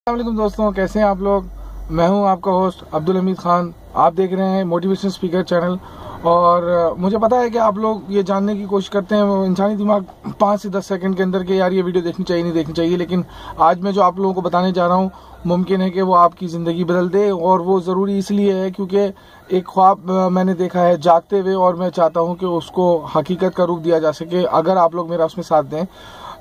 अस्सलाम दोस्तों, कैसे हैं आप लोग। मैं हूं आपका होस्ट अब्दुल हमीद खान। आप देख रहे हैं मोटिवेशन स्पीकर चैनल। और मुझे पता है कि आप लोग ये जानने की कोशिश करते हैं, वो इंसानी दिमाग 5 से 10 सेकंड के अंदर कि यार ये वीडियो देखनी चाहिए नहीं देखनी चाहिए। लेकिन आज मैं जो आप लोगों को बताने जा रहा हूं, मुमकिन है कि वो आपकी ज़िंदगी बदल दे। और वो ज़रूरी इसलिए है क्योंकि एक ख्वाब मैंने देखा है जागते हुए, और मैं चाहता हूँ कि उसको हकीकत का रूप दिया जा सके अगर आप लोग मेरा उसमें साथ दें।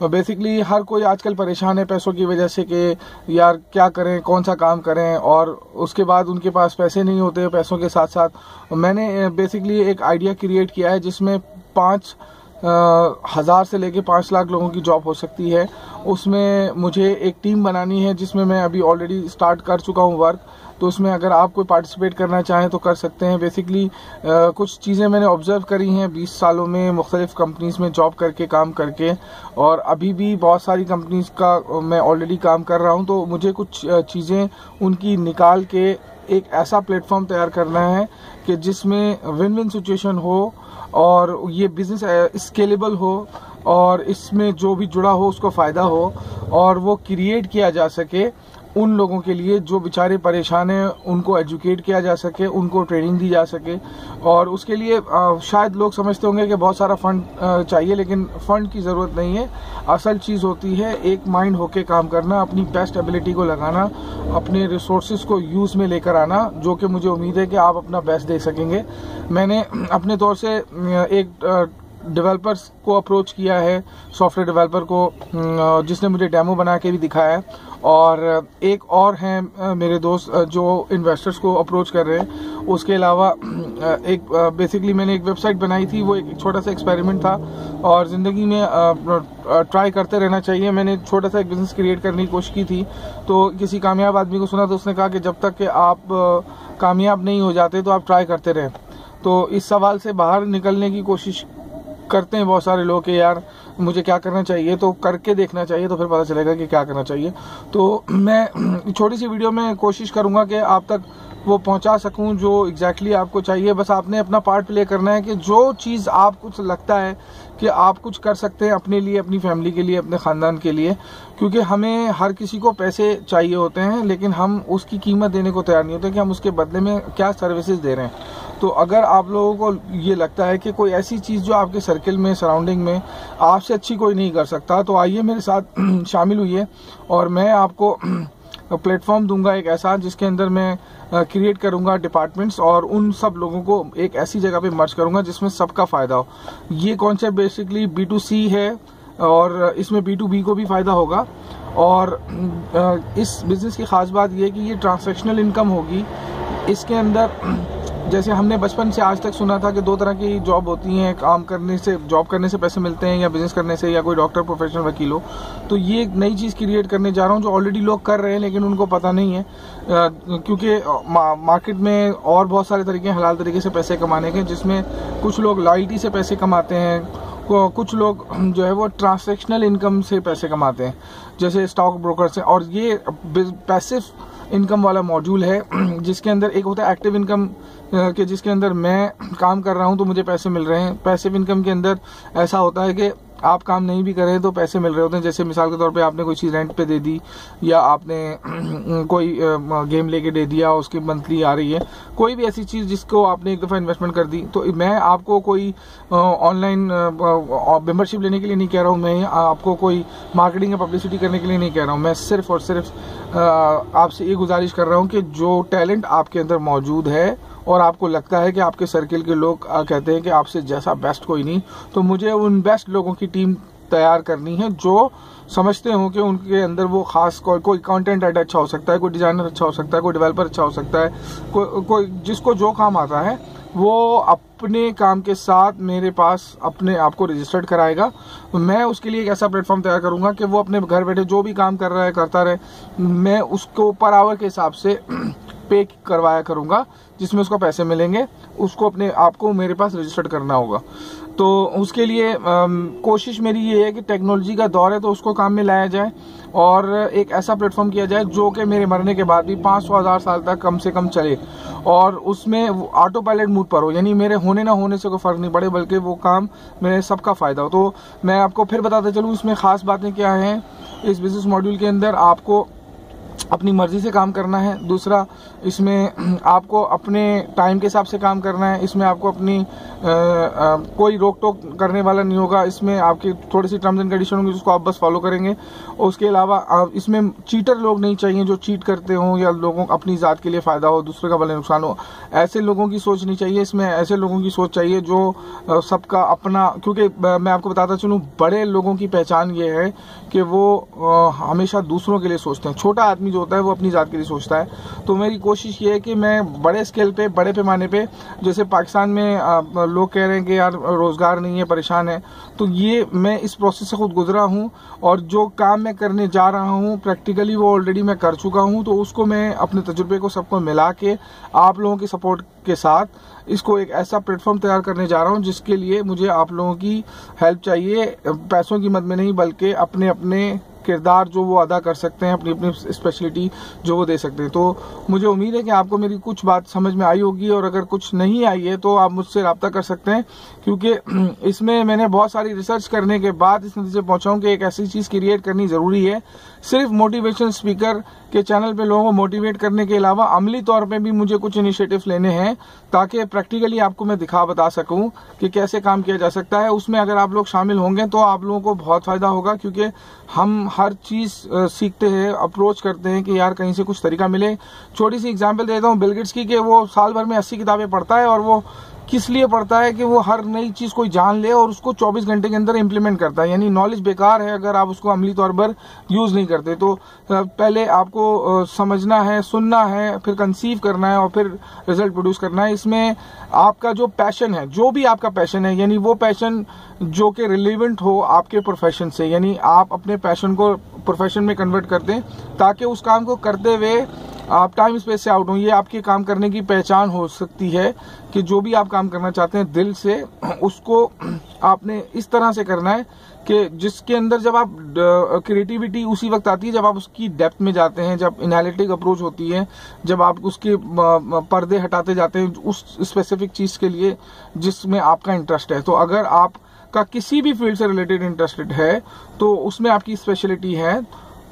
बेसिकली हर कोई आजकल परेशान है पैसों की वजह से कि यार क्या करें, कौन सा काम करें, और उसके बाद उनके पास पैसे नहीं होते। पैसों के साथ साथ मैंने बेसिकली एक आइडिया क्रिएट किया है जिसमें 5,000 से लेके 5 लाख लोगों की जॉब हो सकती है। उसमें मुझे एक टीम बनानी है जिसमें मैं अभी ऑलरेडी स्टार्ट कर चुका हूँ वर्क। तो उसमें अगर आप कोई पार्टिसिपेट करना चाहें तो कर सकते हैं। बेसिकली कुछ चीज़ें मैंने ऑब्जर्व करी हैं 20 सालों में मुख्तलिफ कंपनीज़ में जॉब करके, काम करके, और अभी भी बहुत सारी कंपनीज़ का मैं ऑलरेडी काम कर रहा हूं। तो मुझे कुछ चीज़ें उनकी निकाल के एक ऐसा प्लेटफॉर्म तैयार करना है कि जिसमें विन विन सिचुएशन हो और ये बिज़नेस स्केलेबल हो और इसमें जो भी जुड़ा हो उसको फ़ायदा हो, और वो क्रिएट किया जा सके उन लोगों के लिए जो बेचारे परेशान हैं। उनको एजुकेट किया जा सके, उनको ट्रेनिंग दी जा सके। और उसके लिए शायद लोग समझते होंगे कि बहुत सारा फंड चाहिए, लेकिन फंड की ज़रूरत नहीं है। असल चीज़ होती है एक माइंड होके काम करना, अपनी बेस्ट एबिलिटी को लगाना, अपने रिसोर्सेज को यूज़ में लेकर आना, जो कि मुझे उम्मीद है कि आप अपना बेस्ट दे सकेंगे। मैंने अपने तौर से एक डेवलपर्स को अप्रोच किया है, सॉफ्टवेयर डेवलपर को, जिसने मुझे डेमो बना के भी दिखाया है। और एक और हैं मेरे दोस्त जो इन्वेस्टर्स को अप्रोच कर रहे हैं। उसके अलावा एक बेसिकली मैंने एक वेबसाइट बनाई थी, वो एक छोटा सा एक्सपेरिमेंट था, और ज़िंदगी में ट्राई करते रहना चाहिए। मैंने छोटा सा एक बिज़नेस क्रिएट करने की कोशिश की थी, तो किसी कामयाब आदमी को सुना तो उसने कहा कि जब तक कि आप कामयाब नहीं हो जाते तो आप ट्राई करते रहें। तो इस सवाल से बाहर निकलने की कोशिश करते हैं बहुत सारे लोग कि यार मुझे क्या करना चाहिए, तो करके देखना चाहिए तो फिर पता चलेगा कि क्या करना चाहिए। तो मैं छोटी सी वीडियो में कोशिश करूंगा कि आप तक वो पहुंचा सकूं जो एग्जैक्टली आपको चाहिए। बस आपने अपना पार्ट प्ले करना है कि जो चीज़ आपको लगता है कि आप कुछ कर सकते हैं अपने लिए, अपनी फैमिली के लिए, अपने ख़ानदान के लिए। क्योंकि हमें हर किसी को पैसे चाहिए होते हैं, लेकिन हम उसकी कीमत देने को तैयार नहीं होते कि हम उसके बदले में क्या सर्विसेज दे रहे हैं। तो अगर आप लोगों को ये लगता है कि कोई ऐसी चीज़ जो आपके सर्किल में, सराउंडिंग में आपसे अच्छी कोई नहीं कर सकता, तो आइए मेरे साथ शामिल हुइए, और मैं आपको प्लेटफॉर्म दूंगा एक ऐसा जिसके अंदर मैं क्रिएट करूंगा डिपार्टमेंट्स, और उन सब लोगों को एक ऐसी जगह पे मर्ज करूंगा जिसमें सबका फ़ायदा हो। ये कॉन्सेप्ट बेसिकली B2C है, और इसमें B2B को भी फ़ायदा होगा। और इस बिज़नेस की ख़ास बात यह है कि ये ट्रांसैक्शनल इनकम होगी। इसके अंदर जैसे हमने बचपन से आज तक सुना था कि 2 तरह की जॉब होती हैं, काम करने से, जॉब करने से पैसे मिलते हैं, या बिज़नेस करने से, या कोई डॉक्टर, प्रोफेशनल, वकील हो। तो ये एक नई चीज़ क्रिएट करने जा रहा हूँ जो ऑलरेडी लोग कर रहे हैं लेकिन उनको पता नहीं है, क्योंकि मार्केट में और बहुत सारे तरीके हैं हलाल तरीके से पैसे कमाने के, जिसमें कुछ लोग लॉयल्टी से पैसे कमाते हैं, कुछ लोग जो है वो ट्रांसैक्शनल इनकम से पैसे कमाते हैं, जैसे स्टॉक ब्रोकर से। और ये पैसिव इनकम वाला मॉड्यूल है जिसके अंदर एक होता है एक्टिव इनकम के, जिसके अंदर मैं काम कर रहा हूं तो मुझे पैसे मिल रहे हैं। पैसिव इनकम के अंदर ऐसा होता है कि आप काम नहीं भी करें तो पैसे मिल रहे होते हैं। जैसे मिसाल के तौर पे आपने कोई चीज़ रेंट पे दे दी, या आपने कोई गेम लेके दे दिया, उसकी मंथली आ रही है। कोई भी ऐसी चीज़ जिसको आपने एक दफ़ा इन्वेस्टमेंट कर दी। तो मैं आपको कोई ऑनलाइन मेंबरशिप लेने के लिए नहीं कह रहा हूँ, मैं आपको कोई मार्केटिंग या पब्लिसिटी करने के लिए नहीं कह रहा हूँ। मैं सिर्फ और सिर्फ आपसे ये गुजारिश कर रहा हूँ कि जो टैलेंट आपके अंदर मौजूद है और आपको लगता है कि आपके सर्किल के लोग कहते हैं कि आपसे जैसा बेस्ट कोई नहीं, तो मुझे उन बेस्ट लोगों की टीम तैयार करनी है जो समझते हो कि उनके अंदर वो खास कोई कंटेंट राइटर अच्छा हो सकता है, कोई डिजाइनर अच्छा हो सकता है, कोई डेवलपर अच्छा हो सकता है, कोई जिसको जो काम आता है वो अपने काम के साथ मेरे पास अपने आप को रजिस्टर्ड कराएगा। मैं उसके लिए एक ऐसा प्लेटफॉर्म तैयार करूंगा कि वो अपने घर बैठे जो भी काम कर रहा है करता रहे। मैं उसको पर आवर के हिसाब से पे करवाया करूंगा, जिसमें उसको पैसे मिलेंगे। उसको अपने आप को मेरे पास रजिस्टर्ड करना होगा। तो उसके लिए कोशिश मेरी ये है कि टेक्नोलॉजी का दौर है तो उसको काम में लाया जाए, और एक ऐसा प्लेटफॉर्म किया जाए जो कि मेरे मरने के बाद भी 500-1000 साल तक कम से कम चले, और उसमें ऑटो पायलट मूड पर हो, यानी मेरे होने ना होने से कोई फ़र्क नहीं पड़े, बल्कि वो काम मेरे सबका फ़ायदा हो। तो मैं आपको फिर बताते चलूँ इसमें ख़ास बातें क्या हैं। इस बिज़नेस मॉड्यूल के अंदर आपको अपनी मर्जी से काम करना है। दूसरा, इसमें आपको अपने टाइम के हिसाब से काम करना है। इसमें आपको अपनी कोई रोक टोक करने वाला नहीं होगा। इसमें आपकी थोड़ी सी टर्म्स एंड कंडीशन होंगी जिसको आप बस फॉलो करेंगे। उसके अलावा इसमें चीटर लोग नहीं चाहिए जो चीट करते हों या लोगों को अपनी ज़ात के लिए फ़ायदा हो, दूसरे का भले नुकसान हो, ऐसे लोगों की सोच नहीं चाहिए। इसमें ऐसे लोगों की सोच चाहिए जो सबका अपना, क्योंकि मैं आपको बताता चलूँ, बड़े लोगों की पहचान ये है कि वो हमेशा दूसरों के लिए सोचते हैं। छोटा आदमी जो होता है वो अपनी ज़ात के लिए सोचता है। तो मेरी कोशिश ये है कि मैं बड़े स्केल पे, बड़े पैमाने पे, जैसे पाकिस्तान में लोग कह रहे हैं कि यार रोज़गार नहीं है, परेशान है, तो ये मैं इस प्रोसेस से खुद गुजरा हूँ और जो काम मैं करने जा रहा हूँ प्रैक्टिकली वो ऑलरेडी मैं कर चुका हूँ। तो उसको मैं अपने तजुर्बे को सबको मिला के आप लोगों की सपोर्ट के साथ इसको एक ऐसा प्लेटफॉर्म तैयार करने जा रहा हूँ जिसके लिए मुझे आप लोगों की हेल्प चाहिए, पैसों की मद में नहीं, बल्कि अपने अपने किरदार जो वो अदा कर सकते हैं, अपनी अपनी स्पेशलिटी जो वो दे सकते हैं। तो मुझे उम्मीद है कि आपको मेरी कुछ बात समझ में आई होगी, और अगर कुछ नहीं आई है तो आप मुझसे रब्ता कर सकते हैं, क्योंकि इसमें मैंने बहुत सारी रिसर्च करने के बाद इस नतीजे पहुंचा हूं कि एक ऐसी चीज़ क्रिएट करनी ज़रूरी है। सिर्फ मोटिवेशन स्पीकर के चैनल पे लोगों को मोटिवेट करने के अलावा अमली तौर पे भी मुझे कुछ इनिशिएटिव्स लेने हैं ताकि प्रैक्टिकली आपको मैं बता सकूं कि कैसे काम किया जा सकता है। उसमें अगर आप लोग शामिल होंगे तो आप लोगों को बहुत फ़ायदा होगा, क्योंकि हम हर चीज़ सीखते हैं, अप्रोच करते हैं कि यार कहीं से कुछ तरीका मिले। छोटी सी एग्जांपल देता हूँ बिल गेट्स की, कि वो साल भर में 80 किताबें पढ़ता है, और वो किस लिए पढ़ता है कि वो हर नई चीज़ कोई जान ले और उसको 24 घंटे के अंदर इम्प्लीमेंट करता है। यानी नॉलेज बेकार है अगर आप उसको अमली तौर पर यूज़ नहीं करते। तो पहले आपको समझना है, सुनना है, फिर कंसीव करना है और फिर रिजल्ट प्रोड्यूस करना है। इसमें आपका जो पैशन है, जो भी आपका पैशन है, यानी वो पैशन जो कि रिलेवेंट हो आपके प्रोफेशन से, यानी आप अपने पैशन को प्रोफेशन में कन्वर्ट कर दें ताकि उस काम को करते हुए आप टाइम स्पेस से आउट हो। ये आपके काम करने की पहचान हो सकती है कि जो भी आप काम करना चाहते हैं दिल से, उसको आपने इस तरह से करना है कि जिसके अंदर जब आप क्रिएटिविटी उसी वक्त आती है जब आप उसकी डेप्थ में जाते हैं, जब एनालिटिक अप्रोच होती है, जब आप उसके पर्दे हटाते जाते हैं उस स्पेसिफिक चीज़ के लिए जिसमें आपका इंटरेस्ट है। तो अगर आपका किसी भी फील्ड से रिलेटेड इंटरेस्टेड है तो उसमें आपकी स्पेशलिटी है,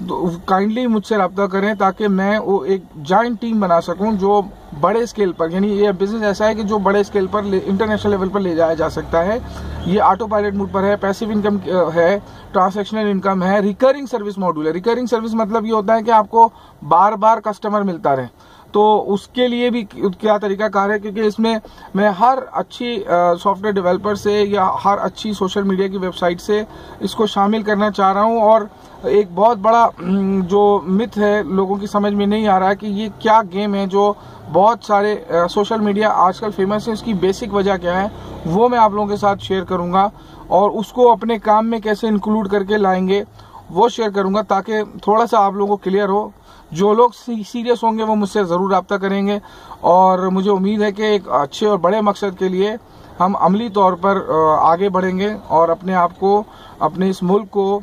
तो काइंडली मुझसे रब्ता करें ताकि मैं वो एक जॉइंट टीम बना सकूं जो बड़े स्केल पर, यानी ये बिजनेस ऐसा है कि जो बड़े स्केल पर इंटरनेशनल लेवल पर ले जाया जा सकता है। ये ऑटो पायलट मोड पर है, पैसिव इनकम है, ट्रांसैक्शनल इनकम है, रिकरिंग सर्विस मॉड्यूल है। रिकरिंग सर्विस मतलब ये होता है कि आपको बार बार कस्टमर मिलता रहे। तो उसके लिए भी क्या तरीका कार है, क्योंकि इसमें मैं हर अच्छी सॉफ्टवेयर डेवलपर से या हर अच्छी सोशल मीडिया की वेबसाइट से इसको शामिल करना चाह रहा हूं। और एक बहुत बड़ा जो मिथ है लोगों की समझ में नहीं आ रहा है कि ये क्या गेम है जो बहुत सारे सोशल मीडिया आजकल फेमस है, उसकी बेसिक वजह क्या है वो मैं आप लोगों के साथ शेयर करूंगा, और उसको अपने काम में कैसे इंक्लूड करके लाएंगे वो शेयर करूंगा ताकि थोड़ा सा आप लोगों को क्लियर हो। जो लोग सीरियस होंगे वो मुझसे ज़रूर रब्ता करेंगे, और मुझे उम्मीद है कि एक अच्छे और बड़े मकसद के लिए हम अमली तौर पर आगे बढ़ेंगे और अपने आप को, अपने इस मुल्क को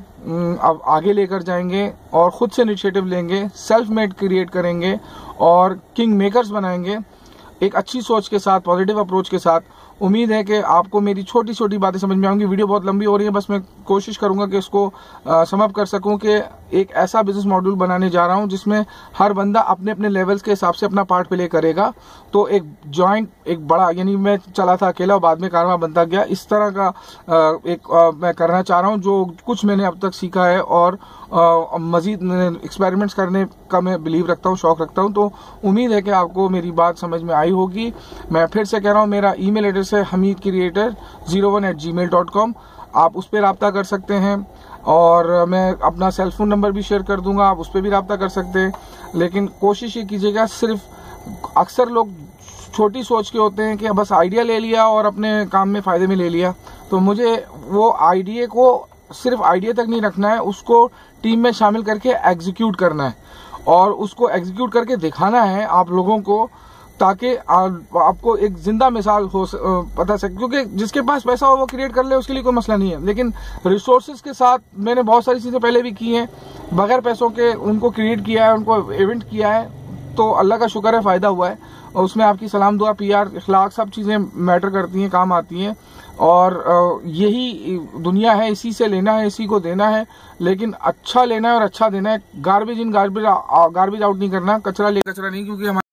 अब आगे लेकर जाएंगे और ख़ुद से इनिशिएटिव लेंगे, सेल्फ मेड क्रिएट करेंगे और किंग मेकर्स बनाएंगे एक अच्छी सोच के साथ, पॉजिटिव अप्रोच के साथ। उम्मीद है कि आपको मेरी छोटी छोटी बातें समझ में आएंगी। वीडियो बहुत लंबी हो रही है, बस मैं कोशिश करूंगा कि इसको समअप कर सकूं कि एक ऐसा बिजनेस मॉड्यूल बनाने जा रहा हूं जिसमें हर बंदा अपने अपने लेवल्स के हिसाब से अपना पार्ट प्ले करेगा। तो एक जॉइंट, एक बड़ा, यानी मैं चला था अकेला और बाद में कारवां बनता गया, इस तरह का मैं करना चाह रहा हूं। जो कुछ मैंने अब तक सीखा है और मजीद एक्सपेरिमेंट्स करने का मैं बिलीव रखता हूँ, शौक रखता हूँ। तो उम्मीद है कि आपको मेरी बात समझ में आई होगी। मैं फिर से कह रहा हूँ, मेरा ईमेल एड्रेस है hamidcreator01@gmail.com। आप उस पर रब्ता कर सकते हैं, और मैं अपना सेल फोन नंबर भी शेयर कर दूंगा, आप उस पर भी रब्ता कर सकते हैं। लेकिन कोशिश ये कीजिएगा, सिर्फ अक्सर लोग छोटी सोच के होते हैं कि बस आइडिया ले लिया और अपने काम में फ़ायदे में ले लिया। तो मुझे वो आइडिया को सिर्फ आइडिया तक नहीं रखना है, उसको टीम में शामिल करके एग्जीक्यूट करना है और उसको एग्जीक्यूट करके दिखाना है आप लोगों को, ताकि आपको एक जिंदा मिसाल हो पता सके। क्योंकि जिसके पास पैसा हो वो क्रिएट कर ले, उसके लिए कोई मसला नहीं है, लेकिन रिसोर्सेज के साथ मैंने बहुत सारी चीज़ें पहले भी की हैं, बगैर पैसों के उनको क्रिएट किया है, उनको इवेंट किया है, तो अल्लाह का शुक्र है फ़ायदा हुआ है, और उसमें आपकी सलाम दुआ PR इखलाक सब चीज़ें मैटर करती हैं, काम आती हैं। और यही दुनिया है, इसी से लेना है, इसी को देना है, लेकिन अच्छा लेना है और अच्छा देना है। गार्बेज इन गार्बेज आउट नहीं करना, कचरा नहीं, क्योंकि हमारे